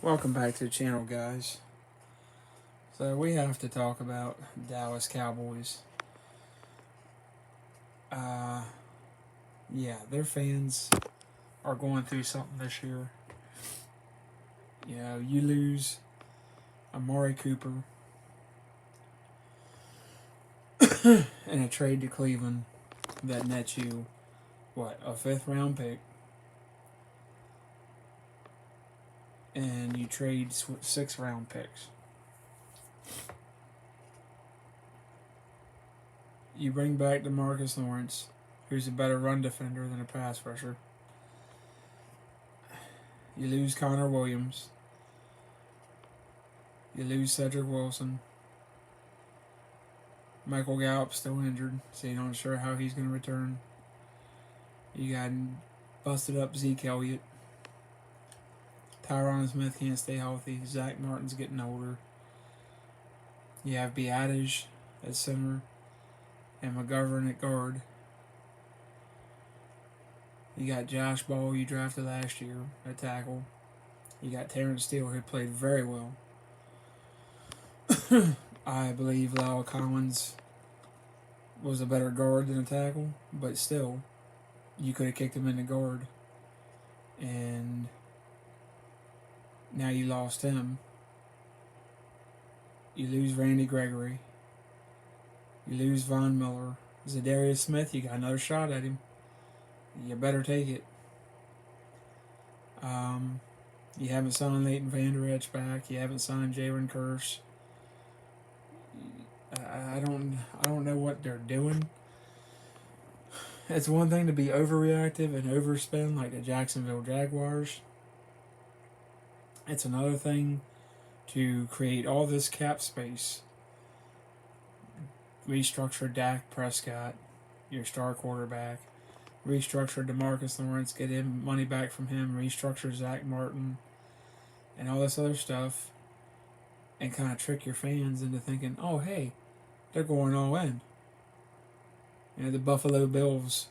Welcome back to the channel, guys. So we have to talk about Dallas Cowboys. Yeah, their fans are going through something this year. You know, you lose Amari Cooper in a trade to Cleveland that nets you, what, a 5th round pick, and you trade 6th round picks. You bring back DeMarcus Lawrence, who's a better run defender than a pass rusher. You lose Connor Williams. You lose Cedric Wilson. Michael Gallup's still injured, so you're not sure how he's going to return. You got busted up Zeke Elliott. Tyron Smith can't stay healthy. Zach Martin's getting older. You have Biadasz at center and McGovern at guard. You got Josh Ball, you drafted last year, at tackle. You got Terrence Steele, who played very well. I believe Lyle Collins was a better guard than a tackle, but still, you could have kicked him into guard. And now you lost him. You lose Randy Gregory. You lose Von Miller. Zadarius Smith, you got another shot at him. You better take it. You haven't signed Leighton Vander Esch back. You haven't signed Jalen Kearse. I don't know what they're doing. It's one thing to be overreactive and overspend like the Jacksonville Jaguars. It's another thing to create all this cap space, restructure Dak Prescott, your star quarterback, restructure DeMarcus Lawrence, get him money back from him, restructure Zach Martin, and all this other stuff, and kind of trick your fans into thinking, oh, hey, they're going all in. You know, the Buffalo Bills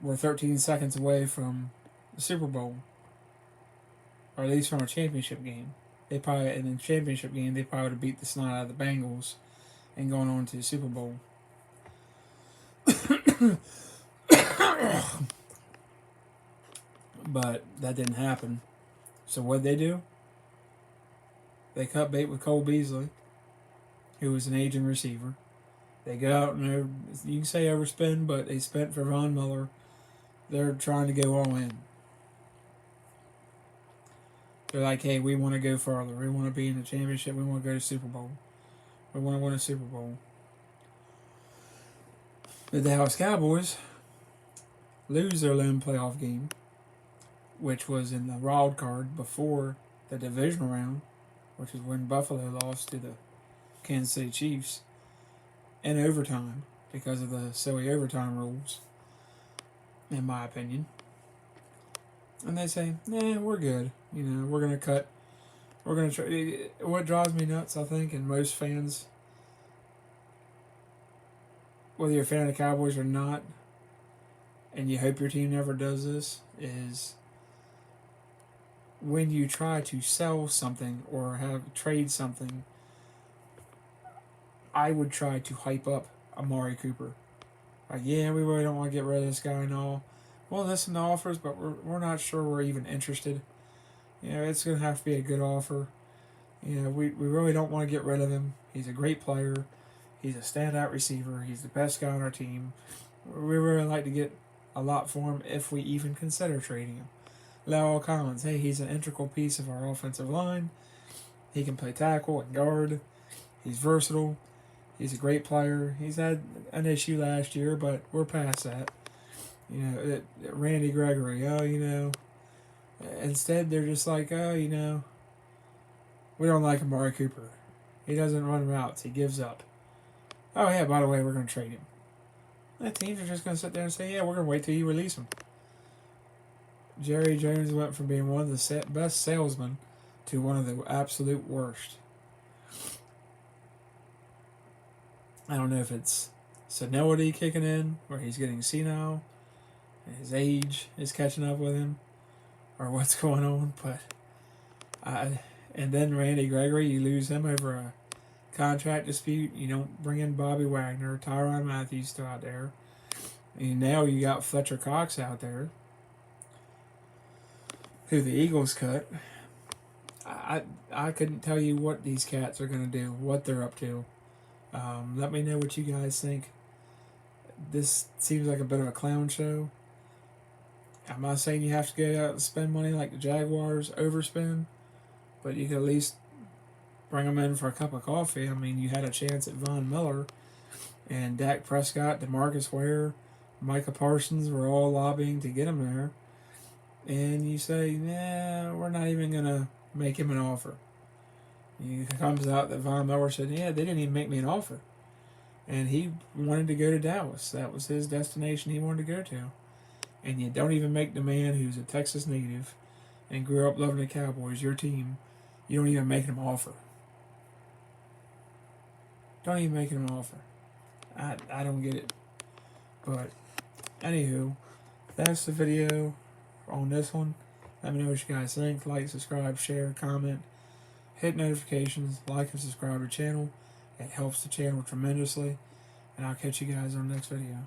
were 13 seconds away from the Super Bowl, or at least from a championship game. They probably, in the championship game, they probably would have beat the snot out of the Bengals and gone on to the Super Bowl. But that didn't happen. So what'd they do? They cut bait with Cole Beasley, who was an aging receiver. They go out and you can say overspend, but they spent for Von Miller. They're trying to go all in. They're like, hey, we want to go further. We want to be in the championship. We want to go to Super Bowl. We want to win a Super Bowl. The Dallas Cowboys lose their lone playoff game, which was in the wild card before the divisional round, which is when Buffalo lost to the Kansas City Chiefs in overtime because of the silly overtime rules, in my opinion. And they say, nah, we're good. You know, we're going to cut. We're going to try. What drives me nuts, I think, and most fans, whether you're a fan of the Cowboys or not, and you hope your team never does this, is when you try to sell something or trade something, I would try to hype up Amari Cooper. Like, yeah, we really don't want to get rid of this guy and all. We'll listen to offers, but we're not sure we're even interested. You know, it's going to have to be a good offer. You know, we really don't want to get rid of him. He's a great player. He's a standout receiver. He's the best guy on our team. We really like to get a lot for him if we even consider trading him. Lyle Collins, hey, he's an integral piece of our offensive line. He can play tackle and guard. He's versatile. He's a great player. He's had an issue last year, but we're past that. You know, Randy Gregory, instead they're just like, we don't like Amari Cooper. He doesn't run routes. He gives up. Oh, yeah, by the way, we're going to trade him. The teams are just going to sit there and say, yeah, we're going to wait till you release him. Jerry Jones went from being one of the best salesmen to one of the absolute worst. I don't know if it's senility kicking in, or he's getting senile, and his age is catching up with him, or what's going on, but And then Randy Gregory, you lose him over a contract dispute. You don't bring in Bobby Wagner, Tyrann Matthews still out there. And now you got Fletcher Cox out there, who the Eagles cut. I couldn't tell you what these cats are going to do, what they're up to. Let me know what you guys think. This seems like a bit of a clown show. I'm not saying you have to go out and spend money like the Jaguars overspend, but you can at least bring them in for a cup of coffee. I mean, you had a chance at Von Miller, and Dak Prescott, DeMarcus Ware, Micah Parsons were all lobbying to get him there. And you say, nah, we're not even going to make him an offer. It comes out that Von Miller said, yeah, they didn't even make me an offer. And he wanted to go to Dallas. That was his destination he wanted to go to. And you don't even make the man who's a Texas native and grew up loving the Cowboys, your team, you don't even make him an offer. Don't even make him an offer. I don't get it. But, anywho, that's the video on this one. Let me know what you guys think. Like, subscribe, share, comment, hit notifications, like and subscribe to the channel. It helps the channel tremendously. And I'll catch you guys on the next video.